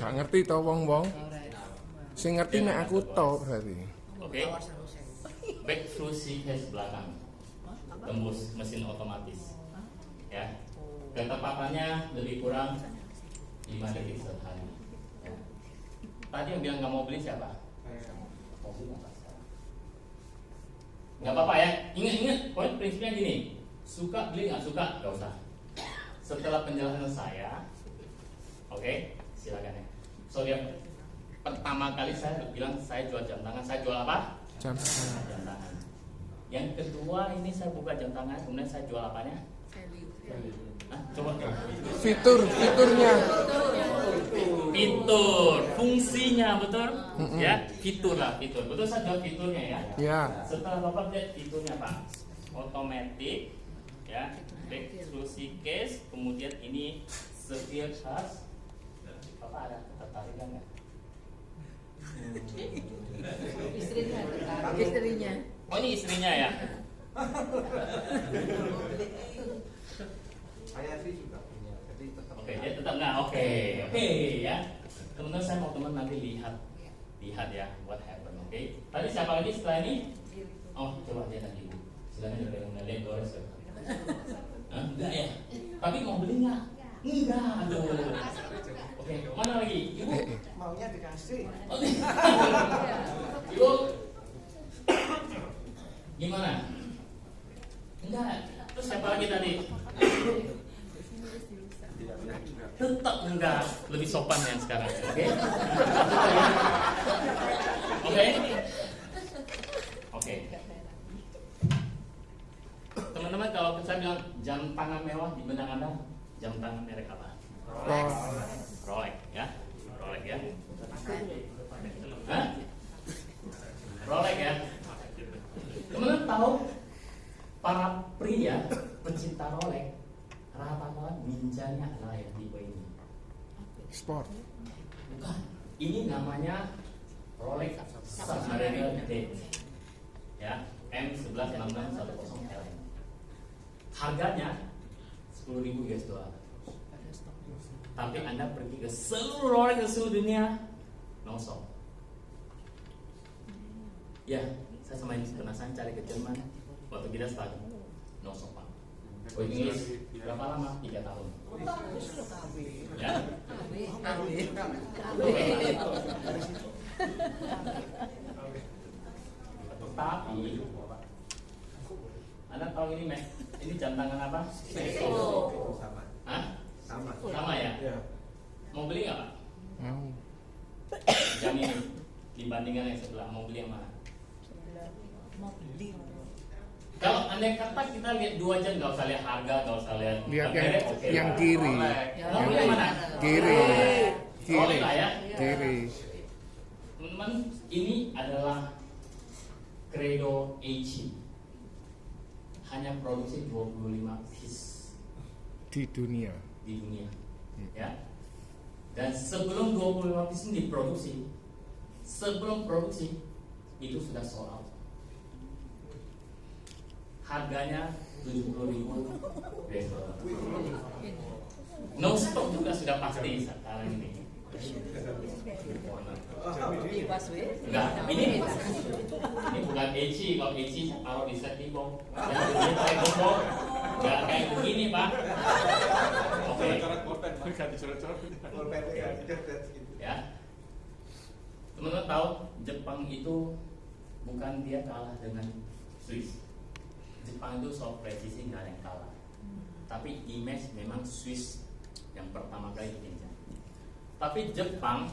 Gak ngerti to wong-wong. Sing ngerti nek aku to berarti. Oke. Back through C-case belakang. Tembus mesin otomatis. Ya. Kecepatannya lebih kurang 5 detik sehari. Ya. Tadi yang bilang nggak mau beli siapa? Nggak apa-apa ya. Ingat, poin prinsipnya gini. Suka beli nggak suka nggak usah. Setelah penjelasan saya, oke, silakan ya. So dia pertama kali saya bilang saya jual jam tangan. Saya jual apa? Jam tangan. Yang kedua ini saya buka jam tangan. Kemudian saya jual apanya? Coba. Fiturnya. Fitur, fungsinya betul? Ya, fitur lah, fitur. Betul saya jual fiturnya ya. Ya. Setelah Bapak lihat fiturnya Pak, otomatis, ya, back through C-case, kemudian ini severe charge. Bapak ada ketertarikan nggak? Istrinya. Oh ini istrinya ya? Saya sih juga punya, jadi tetap. Oke, dia tetap nggak? Oke ya. Teman-teman saya mau teman nanti lihat ya what happen. Oke. Tadi siapa lagi setelah ini? Oh coba dia tadi ibu. Silakan juga lihat Doris. Enggak ya? Tapi mau beli nggak? Enggak. Aduh. Oke, mana lagi? Ibu? Maunya dikasih. Ibu? Gimana? Enggak. Terus siapa lagi tadi? Tetap enggak. Lebih sopan yang sekarang. Oke? Oke. Teman-teman, kalau saya bilang jam tangan mewah di benak Anda, jam tangan merek apa? Rolex ya. Rolex ya. Hah? Rolex ya. Teman-teman tahu para pria pencinta Rolex rata-rata ninjanya adalah yang tipe ini. Sport. Bukan. Ini namanya Rolex Submariner Date. Ya, M116610L. Harganya 10.000 US dollar. Tapi Anda pergi ke seluruh Rolex ke seluruh dunia, no sold. Ya, saya sama ini penasaran cari ke Jerman. Waktu kita study, no sold Pak. Inggris berapa lama? 3 tahun. Ya. Tapi Anda tahu ini Mas? Ini jam tangan apa? Seiko. Sama. Hah? Sama ya? Ya. Mau beli nggak Pak? Mau. Jam ini dibandingkan yang sebelah, mau beli yang mana? Mau beli. Kalau andai kata kita lihat 2 jam, nggak usah lihat harga, nggak usah lihat Lihat merek, yang kiri. Mau beli yang mana? Kiri. Rolex lah ya. Kiri. Teman-teman, ini adalah Credo AG. Hanya produksi 25 piece Di dunia. di dunia, ya. Dan sebelum 25 piece ini diproduksi, sebelum produksi itu sudah sold out. Harganya 70.000 US dollar. No stock juga sudah pasti sekarang ini. Enggak, ini bukan Eci. Kalau Eci taruh di set di bawah, ini kayak gembok, nggak kayak begini Pak. Oke. Ya. Teman-teman tahu Jepang itu bukan dia kalah dengan Swiss. Jepang itu soal presisi nggak ada yang kalah. Tapi image memang Swiss yang pertama kali pinjam. Tapi Jepang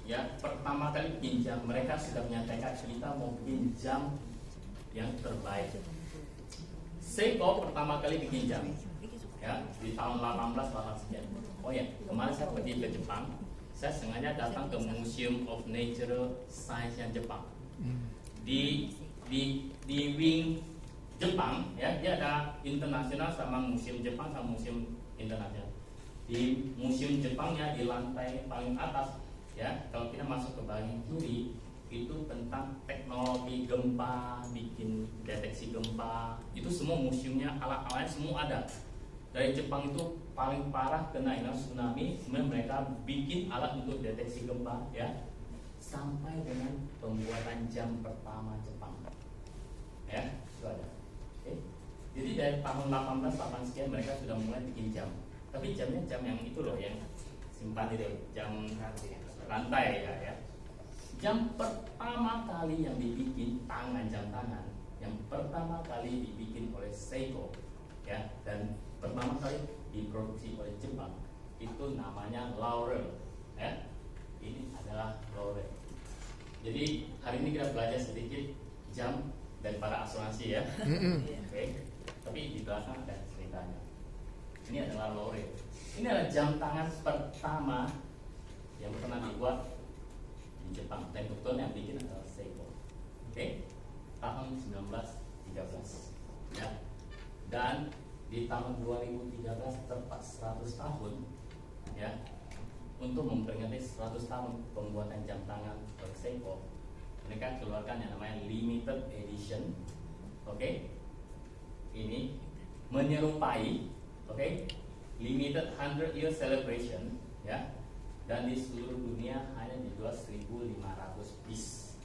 ya pertama kali pinjam, mereka sudah menyatakan kita mau pinjam yang terbaik. Seiko pertama kali dipinjam ya di tahun 1888 sekian. Oh ya, kemarin saya pergi ke Jepang, saya sengaja datang ke Museum of Natural Science yang Jepang. Di wing Jepang ya, dia ada internasional sama museum Jepang sama museum internasional. Di museum Jepangnya di lantai paling atas ya, kalau kita masuk ke bagian kiri itu tentang teknologi gempa, bikin deteksi gempa, itu semua museumnya, alat-alatnya semua ada. Dari Jepang itu paling parah kena tsunami, kemudian mereka bikin alat untuk deteksi gempa, ya, sampai dengan pembuatan jam pertama Jepang, ya, itu ada. Oke. Jadi dari tahun 1808 sekian mereka sudah mulai bikin jam, tapi jamnya jam yang itu loh, yang simpan itu, jam rantai ya. Jam pertama kali yang dibikin jam tangan, yang pertama kali dibikin oleh Seiko, ya, dan pertama kali diproduksi oleh Jepang, itu namanya Laurel, ya. Ini adalah Laurel. Jadi hari ini kita belajar sedikit jam daripada asuransi, ya. Oke. Tapi di belakang ada ceritanya. Ini adalah Laurel. Ini adalah jam tangan pertama yang pernah dibuat di Jepang. Tentukan yang bikin adalah Seiko. Oke. Tahun 1913, ya. Dan di tahun 2013 tepat 100 tahun, ya, untuk memperingati 100 tahun pembuatan jam tangan oleh Seiko, mereka keluarkan yang namanya limited edition. Oke. Ini menyerupai, oke, limited 100 year celebration, ya, dan di seluruh dunia hanya dijual 1.500 piece,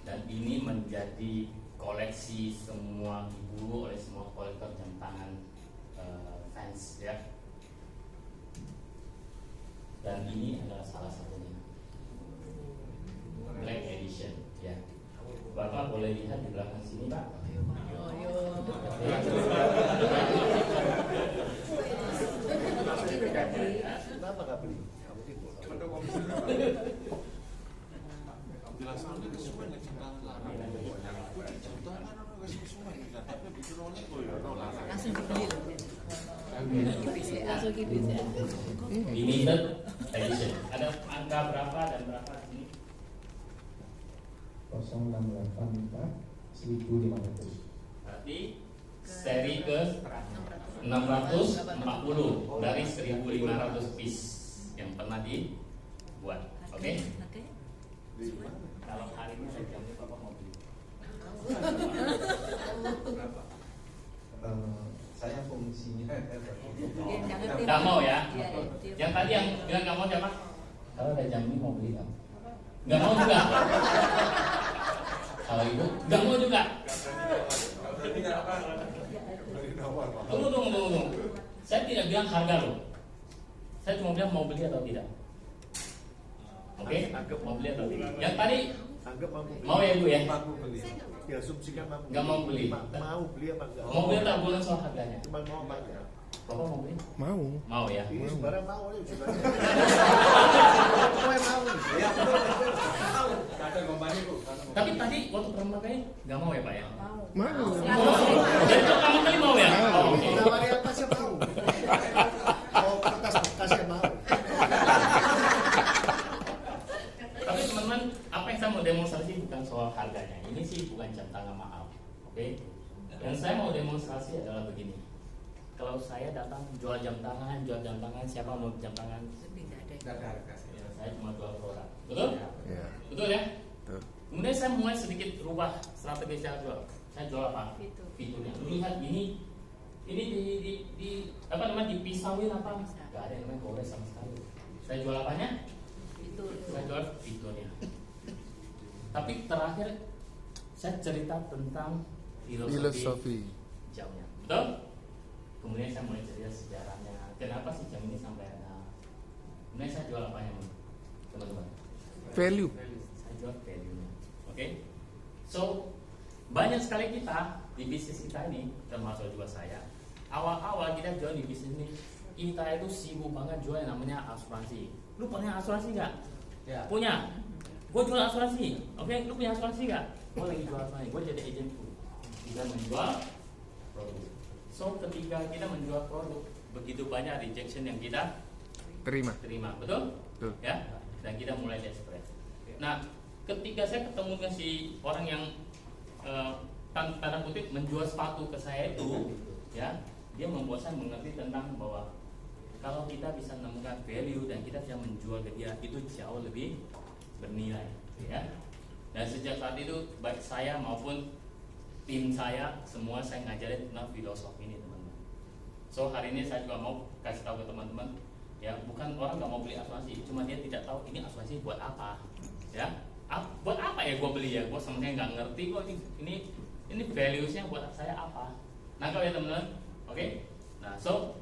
dan ini menjadi koleksi semua, diburu oleh semua kolektor jam tangan fans, ya. Dan ini adalah salah satunya, Black Edition, ya. Bapak boleh lihat di belakang sini, Pak. Kenapa nggak beli? Kamu tipu. Jelaskan ini semua yang cintaan larang. Contohnya kan orang semua yang cintaan, tapi bikin oleh larang. Langsung dibeli loh. Langsung dibeli. Limited edition. Ada angka berapa dan berapa ini? 0684 1500. Berarti seri ke 640 dari 1.500 piece yang pernah dibuat. Oke? Kalau hari ini saya jamin Bapak mau beli. Berapa? Saya fungsinya Nggak mau ya? Iya, Yang tadi yang bilang nggak mau siapa? Kalau ada jam ini mau beli nggak? Nggak mau juga. Kalau ibu nggak mau juga. Tunggu. Saya tidak bilang harga loh. Saya cuma bilang mau beli atau tidak. Oke? Mau beli atau tidak. Yang tadi Anggap mampu beli. mau ya Bu ya? Mampu beli. Diasumsikan mampu. Nggak mau beli. Mau beli apa enggak? Mau beli atau bukan soal harganya? Cuma mau apa enggak? Bapak mau beli? Mau. Mau ya? Ini sebenarnya mau ya juga. Mau mau. Ya, ada gombalnya Bu. Tapi tadi waktu pertama kali nggak mau ya Pak ya? Mau. Jadi pertama kali mau ya? Oh, oke. Nawari apa sih mau? Mau kertas bekasnya mau. Tapi teman-teman, apa yang saya mau demonstrasi bukan soal harganya. Ini sih bukan jam tangan mahal. Oke? Yang saya mau demonstrasi adalah begini. Kalau saya datang jual jam tangan, siapa mau jam tangan? Tidak ada harga. Ya, saya cuma jual produk. Betul? Ya. Betul ya? Betul. Kemudian saya mulai sedikit rubah strategi saya jual. Saya jual apa? Fiturnya. Lihat ini di apa namanya dipisauin apa? Gak ada yang namanya gores sama sekali. Saya jual apanya? Saya jual fiturnya. Tapi terakhir saya cerita tentang filosofi jamnya. Betul? Kemudian saya mulai cerita sejarahnya. Kenapa sih jam ini sampai ada? Kemudian saya jual apanya, teman-teman? Value. Saya jual value-nya. Oke? So, banyak sekali kita di bisnis kita ini, termasuk juga saya. Awal-awal kita jual di bisnis ini, kita itu sibuk banget jual yang namanya asuransi. Lu punya asuransi nggak? Ya. Punya. Gue jual asuransi. Oke, lu punya asuransi nggak? Gue lagi jual asuransi. Gue jadi agent full. Kita menjual produk. So, ketika kita menjual produk, begitu banyak rejection yang kita Terima. betul? Betul. Ya. Dan kita mulai desperate. Nah, ketika saya ketemu dengan si orang yang tanda kutip menjual sepatu ke saya itu, ya, dia membuat saya mengerti tentang bahwa kalau kita bisa menemukan value dan kita bisa menjual ke dia, itu jauh lebih bernilai, ya. Dan sejak saat itu baik saya maupun tim saya semua saya ngajarin tentang filosofi ini, teman-teman. So hari ini saya juga mau kasih tahu ke teman-teman, ya bukan orang nggak mau beli asuransi, cuma dia tidak tahu ini asuransi buat apa, ya. Buat apa ya gue beli ya? Gue sebenarnya nggak ngerti kok ini valuesnya buat saya apa. Nangkap ya teman-teman, oke? Nah, so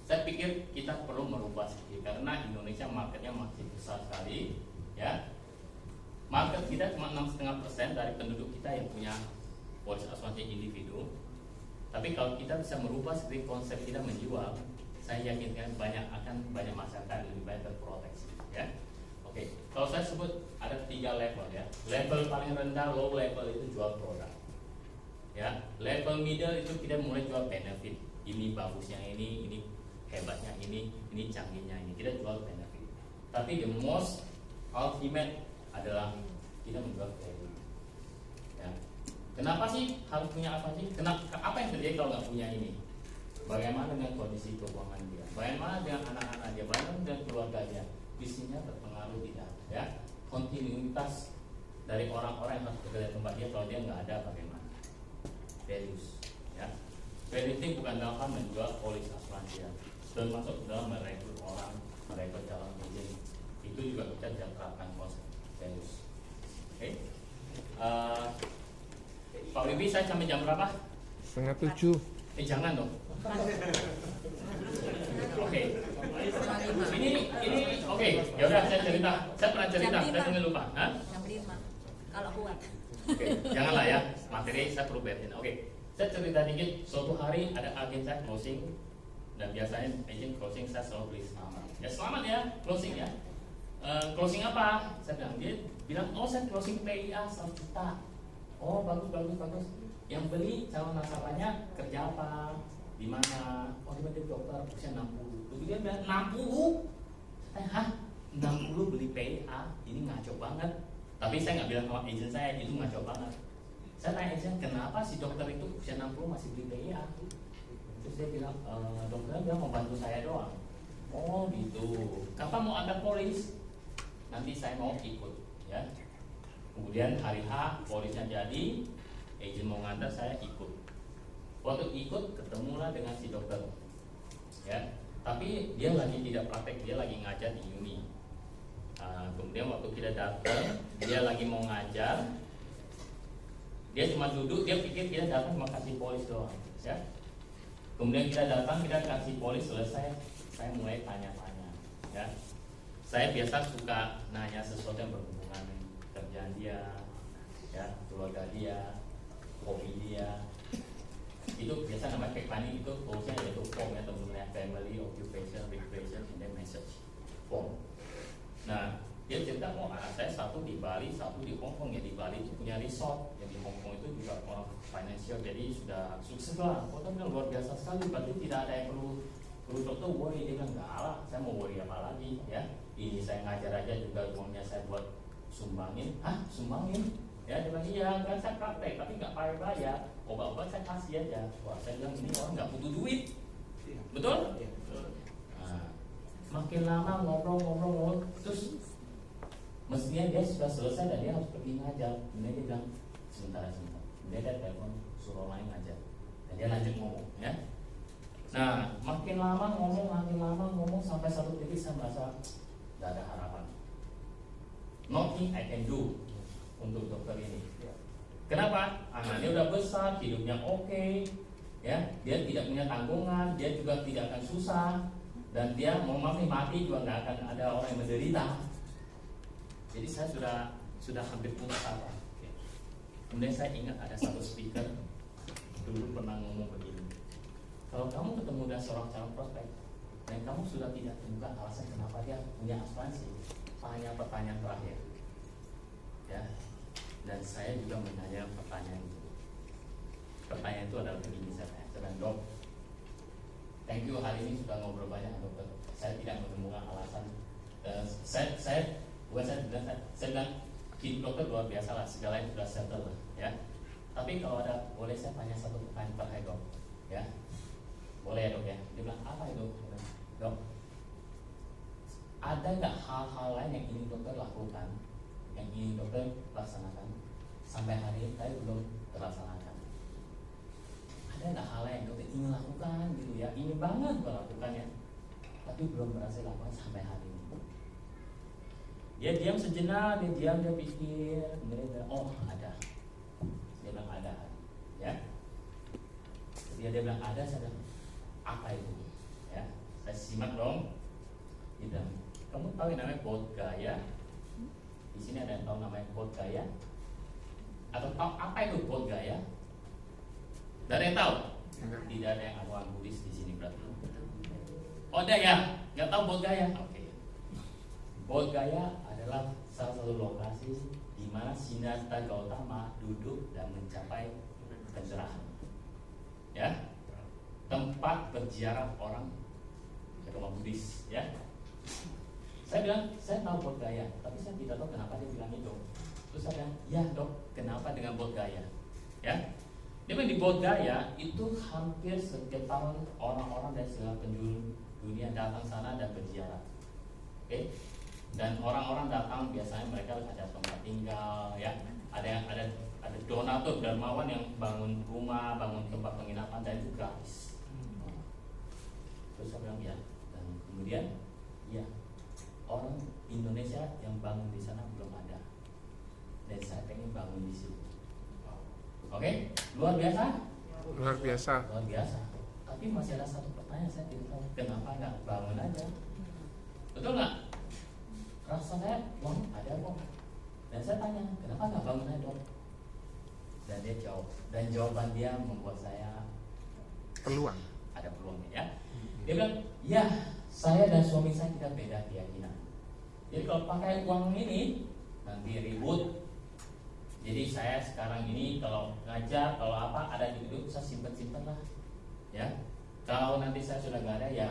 saya pikir kita perlu merubah sedikit karena Indonesia marketnya masih besar sekali, ya. Market kita cuma 6,5% dari penduduk kita yang punya polis asuransi individu. Tapi kalau kita bisa merubah sedikit konsep kita menjual, saya yakinkan akan banyak masyarakat yang lebih banyak terproteksi, ya. Oke, kalau saya sebut ada 3 level, ya. Level paling rendah, low level itu jual produk, ya. Level middle itu kita mulai jual benefit. Ini bagusnya ini hebatnya ini canggihnya ini. Kita jual benefit. Tapi the most ultimate adalah kita menjual value, ya. Kenapa sih harus punya asuransi? Apa yang terjadi kalau nggak punya ini? Bagaimana dengan kondisi keuangan dia? Bagaimana dengan anak-anak dia? Bagaimana dengan keluarga dia? Bisnisnya terpengaruh tidak? Ya, kontinuitas dari orang-orang yang harus bekerja di tempat dia kalau dia nggak ada bagaimana? Values, ya. Value itu bukan dalam hal menjual polis asuransi, ya. Termasuk dalam merekrut orang, merekrut calon agent. Itu juga kita terapkan konsep values. Oke. Pak Wibi, saya sampai jam berapa? 6:30. Jangan dong. Oke. Ini oke. Ya udah saya cerita. Saya pernah cerita. Saya tunggu lupa. Hah? Jam 5 kalau kuat. Oke. Janganlah ya. Materi saya perlu beresin. Oke. Saya cerita dikit. Suatu hari ada agen saya closing dan biasanya agent closing saya selalu beli selamat. Ya selamat ya closing ya. Closing apa? Saya bilang oh saya closing PIA 1 juta. Oh bagus. Yang beli calon nasabahnya kerja apa? Di mana? Oh dia menjadi dokter usia 60. Lalu dia bilang 60? Hah? 60 beli PIA? Ini ngaco banget. Tapi saya nggak bilang sama agent saya itu ngaco banget. Saya tanya agent kenapa si dokter itu usia 60 masih beli PIA? Terus dia bilang dokternya bilang mau bantu saya doang. Oh gitu. Kapan mau ada polis? Nanti saya mau ikut, ya. Kemudian hari H polisnya jadi, agent mau ngantar saya ikut. Waktu ikut ketemulah dengan si dokter, ya. Tapi dia lagi tidak praktek, dia lagi ngajar di uni. Kemudian waktu kita datang, dia lagi mau ngajar, dia cuma duduk, dia pikir kita datang cuma kasih polis doang, ya. Kemudian kita datang, kita kasih polis selesai, saya mulai tanya-tanya, ya. Saya biasa suka nanya sesuatu yang berhubungan kerjaan dia, ya, keluarga dia, hobi dia. Itu biasa namanya kayak planning itu form-nya yaitu form ya teman-teman, family, occupation, recreation, and then message form. Nah dia cerita anak saya satu di Bali, satu di Hong Kong. Ya di Bali itu punya resort, yang di Hong Kong itu juga orang financial, jadi sudah sukses lah. Kota bilang luar biasa sekali, berarti tidak ada yang perlu dokter worry. Dia bilang enggak lah, saya mau worry apa lagi, ya. Ini saya ngajar aja juga uangnya saya buat sumbangin. Hah sumbangin? Ya dia bilang iya kan saya praktek tapi nggak payah bayar, obat-obat saya kasih aja. Wah saya bilang ini orang nggak butuh duit, betul? Nah, makin lama ngobrol terus mestinya dia sudah selesai dan dia harus pergi ngajar. Kemudian dia bilang sebentar. Kemudian dia telepon suruh lain ngajar dan dia lanjut ngomong, ya. Nah makin lama ngomong sampai satu titik saya merasa nggak ada harapan. Nothing I can do untuk dokter ini. Kenapa? Anaknya udah besar, hidupnya oke, ya. Dia tidak punya tanggungan, dia juga tidak akan susah, dan dia mau mati juga nggak akan ada orang yang menderita. Jadi saya sudah hampir putus asa. Kemudian saya ingat ada satu speaker dulu pernah ngomong begini. Kalau kamu ketemu dengan seorang calon prospek dan kamu sudah tidak temukan alasan kenapa dia punya asuransi, tanya pertanyaan terakhir, ya. Dan saya juga menanya pertanyaan itu. Pertanyaan itu adalah begini, saya bilang, dok, thank you hari ini sudah ngobrol banyak dokter. Saya tidak menemukan alasan. Saya bilang hidup dokter luar biasa lah, segalanya sudah settle lah, ya. Tapi kalau ada, boleh saya tanya satu pertanyaan terakhir dok, ya. Boleh ya dok ya? Dia bilang apa itu? Dok, ada nggak hal-hal lain yang ingin dokter lakukan, yang ingin dokter laksanakan sampai hari ini saya belum terlaksanakan? ada nggak hal yang dokter ingin lakukan gitu ya, ingin banget gue lakukan ya, tapi belum berhasil lakukan sampai hari ini. Dia diam sejenak, dia pikir, kemudian dia, oh ada, dia bilang ada, ya. Dia bilang ada, saya bilang apa itu, ya. Saya simak dong. Dia bilang, kamu tahu yang namanya Bodhgaya? Di sini ada yang tahu namanya Bodhgaya? Atau tahu apa itu Bodhgaya? Tidak ada yang tahu? Tidak ada yang agama Buddhis di sini berarti. Oh ada ya, nggak tahu Bodhgaya? Oke. Bodhgaya adalah salah satu lokasi di mana Siddhartha Gautama duduk dan mencapai pencerahan. Ya, tempat berziarah orang agama Buddhis. Ya, saya bilang saya tahu Bodhgaya, tapi saya tidak tahu kenapa dia bilang itu. Terus saya bilang, ya dok, kenapa dengan Bodhgaya? Ya, dia bilang di Bodhgaya itu hampir setiap tahun orang-orang dari segala penjuru dunia datang sana dan berziarah. Oke. Dan orang-orang datang biasanya mereka ada tempat tinggal, ya, ada donatur dermawan yang bangun rumah, bangun tempat penginapan dan itu gratis. Terus saya bilang ya, dan kemudian ya orang Indonesia yang bangun di sana belum ada, dan saya pengen bangun di situ. Oke, luar biasa. Luar biasa. Luar biasa. Tapi masih ada satu pertanyaan saya tidak tahu kenapa nggak bangun aja, betul nggak? Rasa saya, wah ada kok. Dan saya tanya, kenapa nggak bangun aja dok? Dan dia jawab, dan jawaban dia membuat saya Peluang. ada peluangnya ya. Dia bilang, ya saya dan suami saya kita beda keyakinan. Jadi kalau pakai uang ini nanti ribut. Jadi saya sekarang ini kalau ngajar, kalau apa ada di hidup saya simpen lah, ya. Kalau nanti saya sudah nggak ada ya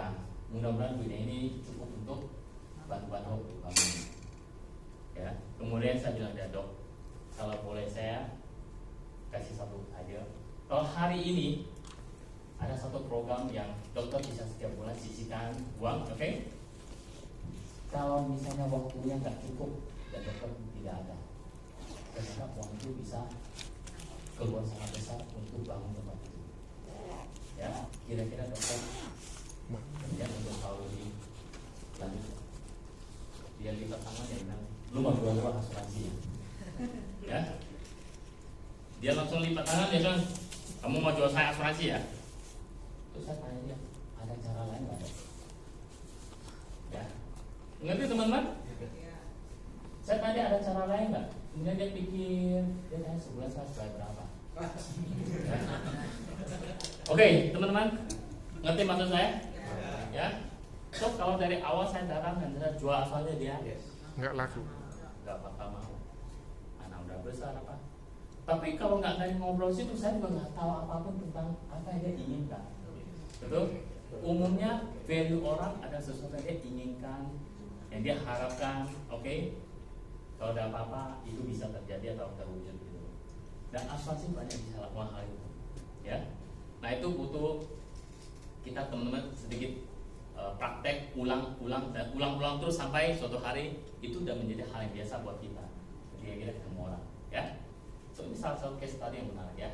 mudah-mudahan dunia ini cukup untuk bantu-bantu bangun. Ya. Kemudian saya bilang ya dok, kalau boleh saya kasih satu idea. Kalau hari ini ada satu program yang dokter bisa setiap bulan sisihkan uang, oke? Kalau misalnya waktunya nggak cukup dan dokter tidak ada, ternyata uang itu bisa keluar sangat besar untuk bangun tempat itu. Ya, kira-kira dokter kemudian untuk tahu lebih lanjut. Dia lipat tangan ya bilang, lu mau jual asuransi ya? Dia langsung lipat tangan, dia bilang, kamu mau jual saya asuransi ya? Terus saya tanya dia, ada cara lain nggak? Ya, ngerti teman-teman? Saya tanya dia ada cara lain nggak? Kemudian dia pikir, dia tanya sebulan saya bayar berapa? Ya. Oke, teman-teman, ngerti maksud saya? Ya. So kalau dari awal saya datang dan saya jual asalnya dia, Nggak laku. nggak bakal mau. Anak udah besar apa? Tapi kalau nggak dari ngobrol situ, saya juga nggak tahu apapun tentang apa yang dia inginkan. Betul? Umumnya value orang ada sesuatu yang dia inginkan, yang dia harapkan. Oke? Kalau ada apa-apa itu bisa terjadi atau terwujud gitu. Dan asuransi banyak bisa lakukan hal itu. Ya. Nah itu butuh kita teman-teman sedikit praktek ulang-ulang dan ulang-ulang terus sampai suatu hari itu udah menjadi hal yang biasa buat kita. Ketika kita ketemu orang, ya. So ini salah satu case tadi yang menarik ya.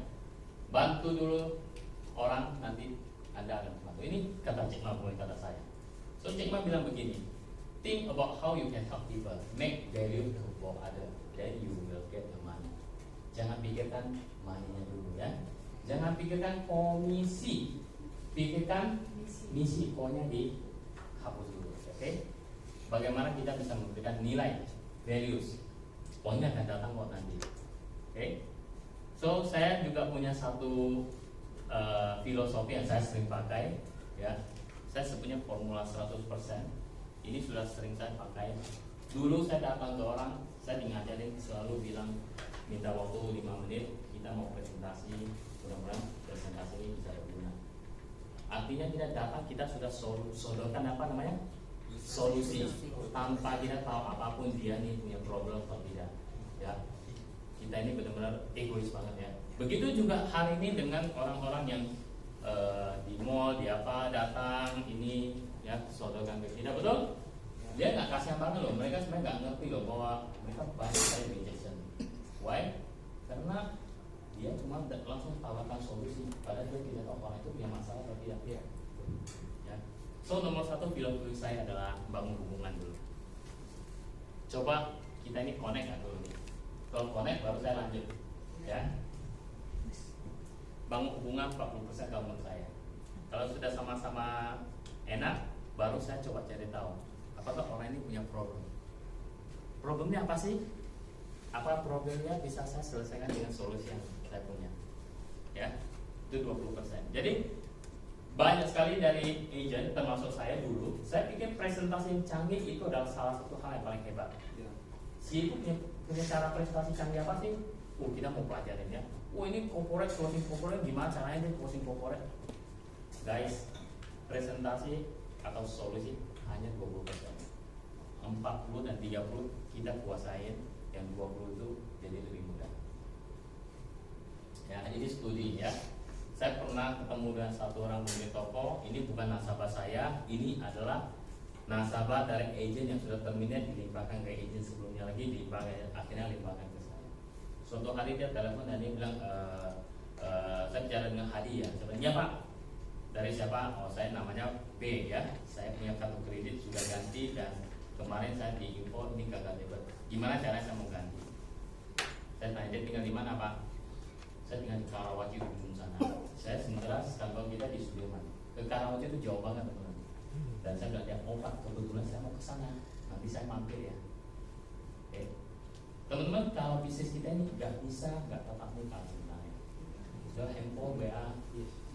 Bantu dulu orang, nanti Anda akan bantu. Ini kata Cik Ma, bukan kata saya. So Cik Ma bilang begini, think about how you can help people, make value for other, then you will get the money. Jangan pikirkan money-nya dulu ya. Jangan pikirkan komisi, pikirkan misi, pokoknya dihapus dulu. Oke? Bagaimana kita bisa memberikan nilai, values, poinnya akan datang kok nanti. Oke? So saya juga punya satu filosofi yang saya sering pakai, ya. Saya punya formula 100%. Ini sudah sering saya pakai. Dulu saya datang ke orang, saya ngajarin selalu bilang minta waktu 5 menit, kita mau presentasi, mudah-mudahan presentasi ini bisa berguna. Artinya kita datang, kita sudah sodorkan apa namanya? Solusi. Tanpa kita tahu apapun dia nih punya problem atau tidak. Ya. Kita ini benar-benar egois banget ya. Begitu juga hari ini dengan orang-orang yang di mall, di apa datang ini ya sodorkan ke kita, betul? Dia nggak kasihan banget loh. Mereka sebenarnya nggak ngerti loh bahwa mereka banyak sekali rejection. Why? Karena dia cuma langsung tawarkan solusi, padahal dia tidak tahu orang itu punya masalah atau tidak. Iya. Ya. So nomor satu filosofi saya adalah bangun hubungan dulu. Coba kita ini connect kan dulu nih. Kalau connect baru saya lanjut. Ya. Bangun hubungan 40% kalau menurut saya. Kalau sudah sama-sama enak, baru saya coba cari tahu apakah orang ini punya problem. Problemnya apa sih? Apa problemnya bisa saya selesaikan dengan solusi yang saya punya. Ya, itu 20%. Jadi banyak sekali dari agent termasuk saya dulu, saya pikir presentasi yang canggih itu adalah salah satu hal yang paling hebat. Iya. Si itu punya cara presentasi canggih apa sih? Kita mau pelajarin ya. Ini corporate, closing corporate, gimana caranya dia closing corporate? Guys, presentasi atau solusi hanya 20%. 40 dan 30 kita kuasain, yang 20 itu jadi lebih mudah. Ya, ini studi ya. Saya pernah ketemu dengan satu orang pemilik toko. Ini bukan nasabah saya, ini adalah nasabah dari agent yang sudah terminate, dilimpahkan ke agent sebelumnya lagi, akhirnya limpahkan ke saya. Suatu hari dia telepon dan dia bilang, saya bicara dengan Hadi ya. Sebenarnya Pak, dari siapa? Oh, saya namanya B ya. Saya punya kartu kredit sudah ganti dan kemarin saya diinfo ini gagal debit. Gimana caranya saya mau ganti? Saya tanya dia tinggal di mana Pak? Saya tinggal di Karawaci ujung sana. Saya sementara kantor kita di Sudirman. Ke Karawaci itu jauh banget teman-teman. Dan saya bilang dia, oh Pak kebetulan saya mau ke sana. Nanti saya mampir ya. Oke. Teman-teman, kalau bisnis kita ini nggak bisa nggak tatap muka sebenarnya. Sudah handphone, WA,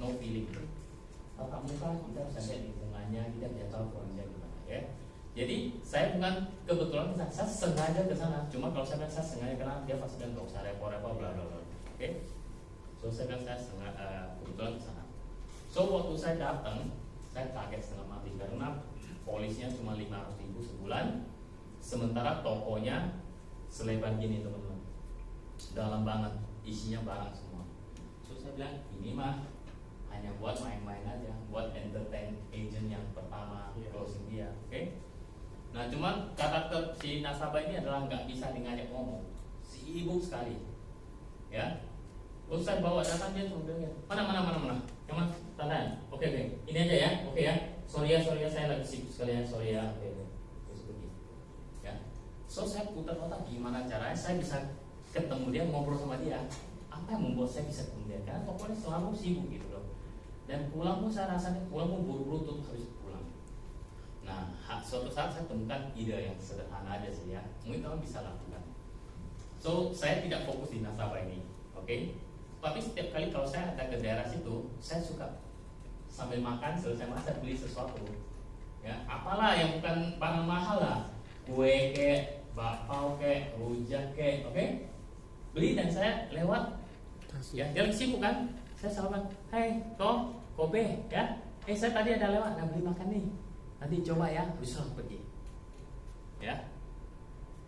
no feeling. Tatap muka kita bisa lihat lingkungannya, kita bisa tahu kondisinya gimana ya. Jadi saya bukan kebetulan saya sengaja ke sana. Cuma kalau saya sengaja kenal dia pasti bilang nggak usah repot-repot bla bla bla. Oke. So saya bilang saya kebetulan ke sana. So waktu saya datang, saya kaget setengah mati karena polisnya cuma 500.000 sebulan, sementara tokonya selebar gini teman-teman, dalam banget, isinya barang semua. So saya bilang ini mah hanya buat main-main aja, buat entertain agent yang pertama closing dia, oke? Nah cuman karakter si nasabah ini adalah nggak bisa ngajak ngomong, sibuk sekali, ya. Terus saya bawa datang dia cuma bilang mana, yang mana tanda, oke, ini aja ya, oke ya. Sorry ya saya lagi sibuk sekali ya, sorry ya, oke. Terus pergi, ya. So saya putar otak gimana caranya saya bisa ketemu dia, ngobrol sama dia. Apa yang membuat saya bisa ketemu dia? Karena pokoknya selalu sibuk gitu loh. Dan pulang pun saya rasanya pulang pun buru-buru tuh habis pulang. Nah, suatu saat saya temukan ide yang sederhana aja sih ya. Mungkin kamu bisa lakukan. So saya tidak fokus di nasabah ini, oke? Tapi setiap kali kalau saya ada ke daerah situ, saya suka sambil makan selesai makan beli sesuatu. Ya, apalah yang bukan barang mahal lah, kue kek, bakpao kek, rujak kek, oke? Beli dan saya lewat. Ya, dia lagi sibuk kan? Saya selalu bilang, hey, Kobe, ya? Saya tadi ada lewat, beli makan nih. Nanti coba ya, bisa pergi. Ya,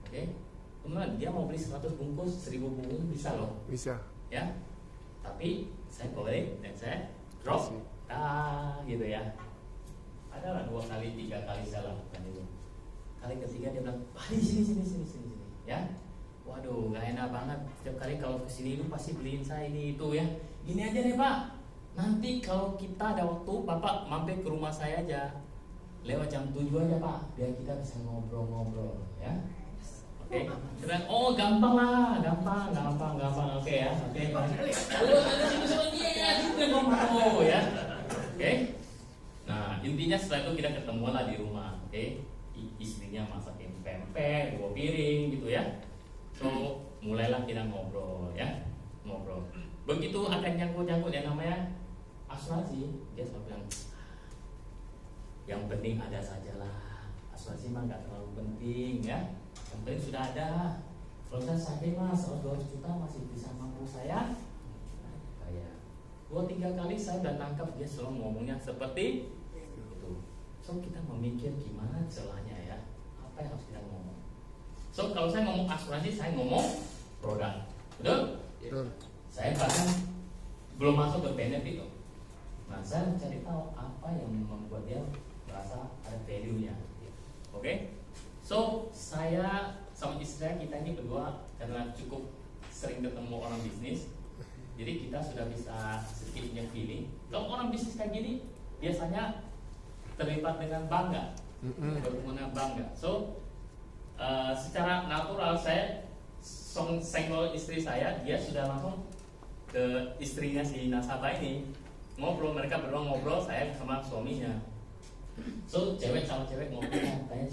oke? Teman-teman, dia mau beli 100 bungkus, 1000 bungkus bisa loh. Bisa. Ya, tapi saya balik dan saya drop, gitu ya. Adalah 2 kali, 3 kali saya lakukan itu. Kali ketiga dia bilang, Pak, sini, ya. Waduh, nggak enak banget. Setiap kali kalau kesini lu pasti beliin saya ini itu ya. Gini aja deh Pak. Nanti kalau kita ada waktu, Bapak mampir ke rumah saya aja. Lewat jam 7 aja Pak, biar kita bisa ngobrol-ngobrol ya. Oke. Bilang, oh gampang lah, gampang. Oke ya. Oke. Ya. Oke. Nah, intinya setelah itu kita ketemuan lah di rumah, oke? Istrinya masakin pempek, 2 piring gitu ya. So, mulailah kita ngobrol ya, ngobrol. Begitu ada nyangkut yang namanya asuransi, dia selalu bilang, yang penting ada sajalah. Asuransi mah nggak terlalu penting ya. Yang penting sudah ada. Kalau saya sakit mas, 200 juta masih bisa mampu saya. Kayak 2-3 kali saya udah tangkap dia selalu ngomongnya seperti itu. So kita memikir gimana celahnya ya, apa yang harus kita ngomong. So kalau saya ngomong asuransi, saya ngomong produk, betul? Betul. Saya bahkan belum masuk ke benefit itu. Nah saya mencari tahu apa yang membuat dia merasa ada value-nya. Oke? So saya sama istri saya, kita ini berdua karena cukup sering ketemu orang bisnis, Jadi kita sudah bisa sedikit punya feeling. Kalau orang bisnis kayak gini biasanya terlibat dengan bangga, berhubungan bangga. So secara natural saya senggol istri saya, dia sudah langsung ke istrinya si nasabah ini ngobrol, mereka berdua ngobrol, saya sama suaminya. So cewek sama cewek ngobrol, tanya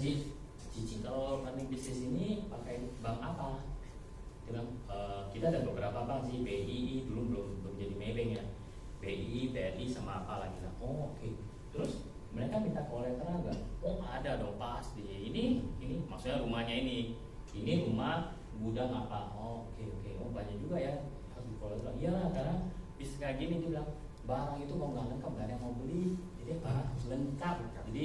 Cici kalau running bisnis ini pakai bank apa? Dia bilang kita ada beberapa bank sih, BI dulu belum jadi Maybank ya, BI, BRI sama apa lagi lah. Oh oke. Terus mereka minta koleteral nggak? Oh ada dong pasti. Ini maksudnya rumahnya ini rumah gudang apa? Oh oke. Oh banyak juga ya harus dikoleteral. Iyalah karena bisnis kayak gini dia bilang barang itu mau nggak lengkap nggak ada yang mau beli, jadi barang harus lengkap. Jadi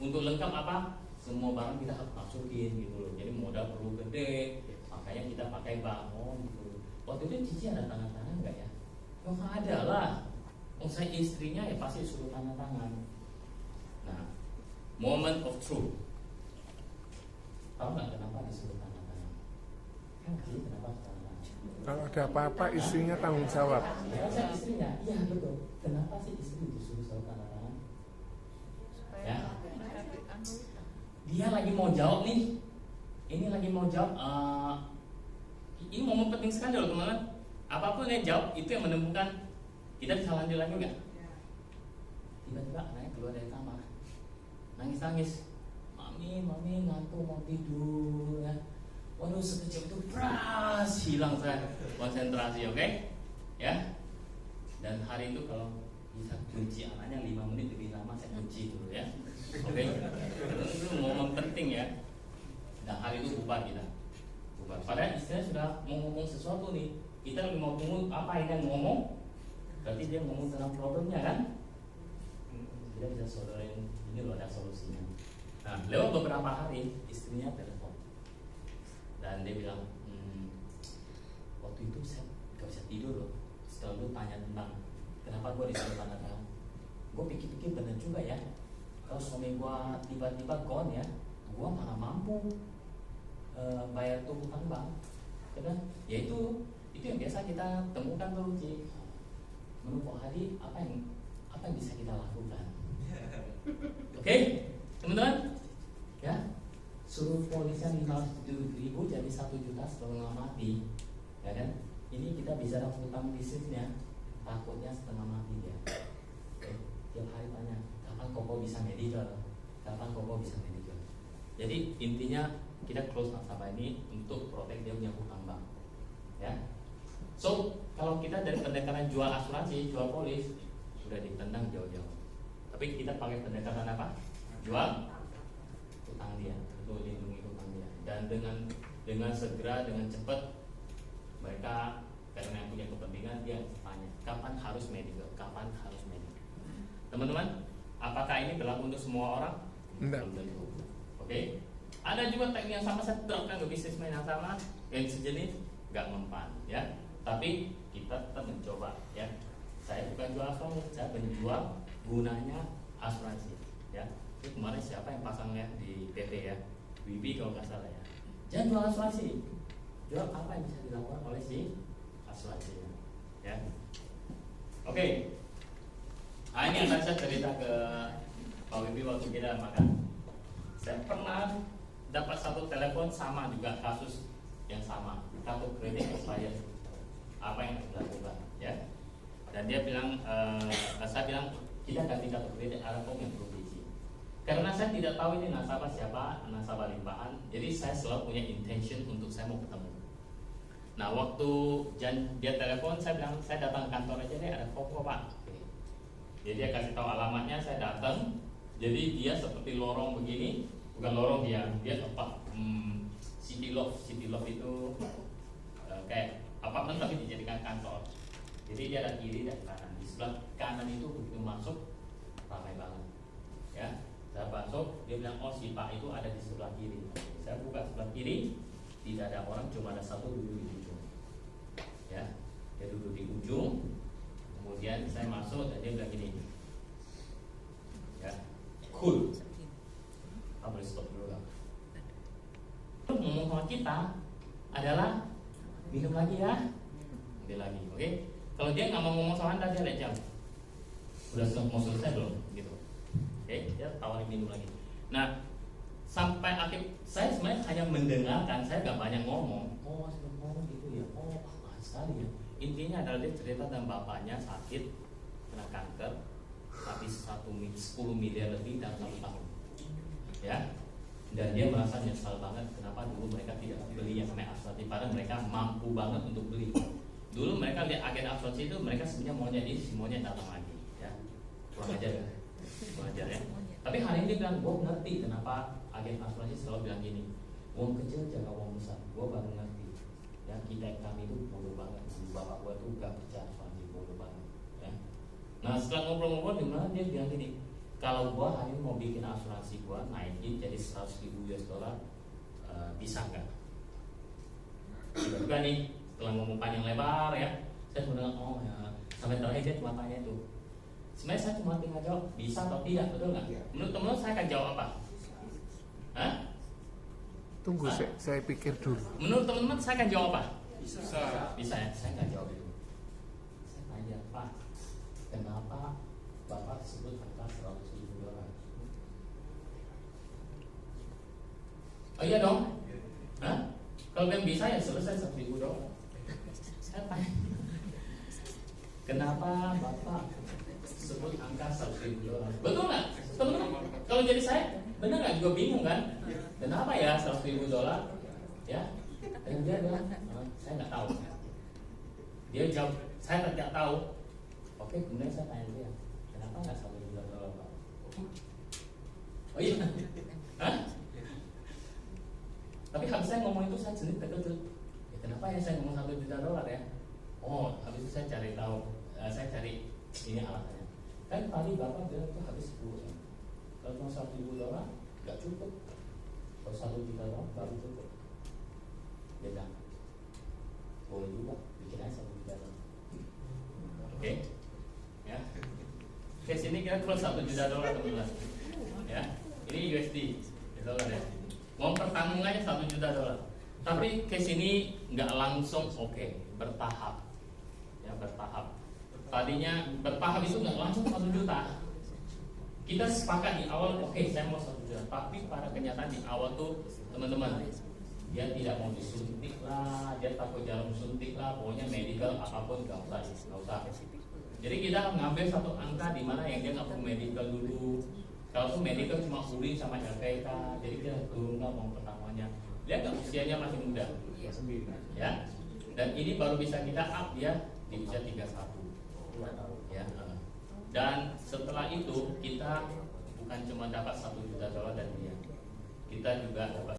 untuk lengkap apa? Semua barang kita harus masukin gitu loh. Jadi modal perlu gede, makanya kita pakai bank. Oh gitu. Waktu itu Cici ada tanda tangan nggak ya? Oh ada lah. Oh saya istrinya ya pasti suruh tanda tangan. Nah, moment of truth. Tahu nggak kenapa disuruh tanda tangan? Kan Cici kenapa tanda tangan? Kalau ada apa-apa istrinya tanggung jawab. Ya saya istrinya, iya betul. Kenapa sih istri disuruh tanda tangan? Ya. Dia lagi mau jawab nih. Ini lagi mau jawab. Ini momen penting sekali loh teman-teman. Apapun yang jawab itu yang menemukan kita bisa lanjut lagi nggak? Tiba-tiba anaknya keluar dari kamar, nangis-nangis. Mami ngantuk mau tidur ya. Waduh sekejap itu pras hilang saya konsentrasi, oke? Ya. Dan hari itu kalau bisa kunci anaknya 5 menit lebih lama saya kunci dulu ya. Oke. Itu momen penting ya. Nah hari itu bubar kita. Padahal istrinya sudah mau ngomong sesuatu nih. Kita lagi mau tunggu apa yang ngomong. Berarti dia ngomong tentang problemnya kan. Kita bisa sodorin ini loh ada solusinya. Nah lewat beberapa hari istrinya telepon dan dia bilang waktu itu saya gak bisa tidur loh. Setelah lu tanya tentang kenapa gue disuruh tanda tangan, gue pikir-pikir bener juga ya. Kalau suami gue tiba-tiba gone ya, gue mana mampu bayar tuh hutang bank. Ya itu yang biasa kita temukan tuh Ci. Menurut Pak Hadi apa yang bisa kita lakukan? Oke, teman-teman, ya suruh polisnya 500.000 jadi 1 juta setengah mati, ya kan? Ini kita bisa dapat hutang bisnisnya, takutnya setengah mati dia. Tiap hari tanya, kapan Koko bisa medical? Kapan Koko bisa medical? Jadi intinya kita close nasabah ini untuk protect dia punya hutang bank, ya. So kalau kita dari pendekatan jual asuransi, jual polis sudah ditendang jauh-jauh. Tapi kita pakai pendekatan apa? Jual hutang dia, untuk lindungi hutang dia. Dan dengan segera, dengan cepat mereka karena yang punya kepentingan dia tanya kapan harus medical, kapan harus medical. Teman-teman, apakah ini berlaku untuk semua orang? Enggak. Belum tentu. Oke. Ada juga teknik yang sama saya terapkan ke bisnismen yang sama yang sejenis nggak mempan, ya. Tapi kita tetap mencoba, ya. Saya bukan jual asuransi, saya penjual gunanya asuransi, ya. Itu kemarin siapa yang pasangnya di PT ya, Wibi kalau nggak salah ya. Jangan jual asuransi, jual apa yang bisa dilakukan oleh si asuransi, ya. Oke. Nah, ini yang saya cerita ke Pak Wibi waktu kita makan. Saya pernah dapat satu telepon sama juga kasus yang sama, kartu kredit expired. Apa yang harus dilakukan, ya? Dan dia bilang, saya bilang kita ganti kartu kredit, ada form yang perlu diisi. Karena saya tidak tahu ini nasabah siapa, nasabah limpahan, jadi saya selalu punya intention untuk saya mau ketemu. Nah waktu dia telepon, saya bilang saya datang kantor aja deh, ada form kok Pak. Jadi dia kasih tahu alamatnya, saya datang. Jadi dia seperti lorong begini, bukan lorong dia apa? City Love itu kayak apartemen tapi dijadikan kantor. Jadi dia ada kiri dan kanan. Di sebelah kanan itu begitu masuk ramai banget, ya. Saya masuk, dia bilang oh si Pak itu ada di sebelah kiri. Saya buka sebelah kiri, tidak ada orang, cuma ada satu duduk di ujung, ya. Dia duduk di ujung. Kemudian saya masuk dan dia bilang gini, ya, cool. Apa boleh stop dulu lah. Ngomong sama kita adalah minum lagi ya, ambil lagi, oke? Kalau dia nggak mau ngomong sama Anda, dia lihat jam. Udah mau selesai belum? Gitu. Oke, dia tawarin minum lagi. Nah, sampai akhir saya sebenarnya hanya mendengarkan, saya nggak banyak ngomong. Oh, gitu ya. Oh, mahal sekali ya. Intinya adalah dia cerita tentang bapaknya sakit kena kanker, habis 10 miliar lebih dalam 1 tahun. Ya. Dan dia merasa nyesal banget kenapa dulu mereka tidak beli yang namanya asuransi, padahal mereka mampu banget untuk beli. Dulu mereka lihat agen asuransi itu, mereka sebenarnya maunya ini, semuanya datang lagi. Ya. Kurang ajar ya. Kurang ajar ya. Tapi hari ini dia bilang, gue ngerti kenapa agen asuransi selalu bilang gini, uang kecil jaga uang besar. Gue baru ngerti. Ya, kita kami itu bodoh banget. Bapak gue tuh gak percaya asuransi, bodoh banget. Ya. Nah, setelah ngobrol-ngobrol, dimana dia bilang gini, kalau gue hari ini mau bikin asuransi gue naikin jadi 100.000 US dollar, bisa nggak? Juga nih, setelah ngomong panjang lebar ya, saya sebenarnya oh ya, sampai terakhir dia cuma tanya itu. Sebenarnya saya cuma tinggal jawab bisa atau tidak, betul nggak? Menurut teman saya akan jawab apa? Hah? Tunggu, saya pikir dulu. Menurut teman-teman saya akan jawab apa? Bisa ya? Saya nggak jawab itu. Saya tanya, Pak, kenapa Bapak sebut angka 100.000 dolar? Oh iya dong? Hah? Kalau yang bisa ya selesai 100.000 dolar. Saya tanya, kenapa Bapak sebut angka 100.000 dolar? Betul nggak? Teman-teman, kalau jadi saya, benar nggak? Juga bingung kan? Kenapa ya 100.000 dolar? Ya? Dan dia bilang, saya nggak tahu. Dia jawab, saya tidak tahu. Oke, kemudian saya tanya dia, kenapa nggak 1 juta dolar, Pak? Oh iya? Hah? Tapi habis saya ngomong itu saya sendiri terkejut. Ya, kenapa ya saya ngomong 1 juta dolar ya? Oh, habis itu saya cari tahu, saya cari ini alasannya. Kan tadi Bapak bilang itu habis 10 ya. Kalau cuma 1.000 dolar nggak cukup. Kalau 1 juta dolar baru cukup. Dia bilang, boleh juga, bikin aja 1 juta dolar. Oke? Ya. Oke, sini kita close 1 juta dolar teman-teman. Ya, ini USD, dolar ya. Uang pertanggungannya 1 juta dolar. Tapi case ini nggak langsung bertahap. Ya, bertahap. Tadinya bertahap itu nggak langsung 1 juta. Kita sepakat di awal, saya mau 1 juta. Tapi pada kenyataan di awal tuh teman-teman, dia tidak mau disuntik lah, dia takut jarum suntik lah, pokoknya medical apapun nggak usah. Jadi kita ngambil satu angka di mana yang dia nggak perlu medical dulu. Kalau tuh medical cuma urin sama LPK, jadi kita turunkan uang pertamanya. Dia nggak, usianya masih muda, ya. Dan ini baru bisa kita up dia di usia 31, ya. Dan setelah itu kita bukan cuma dapat 1 juta dolar dari dia, kita juga dapat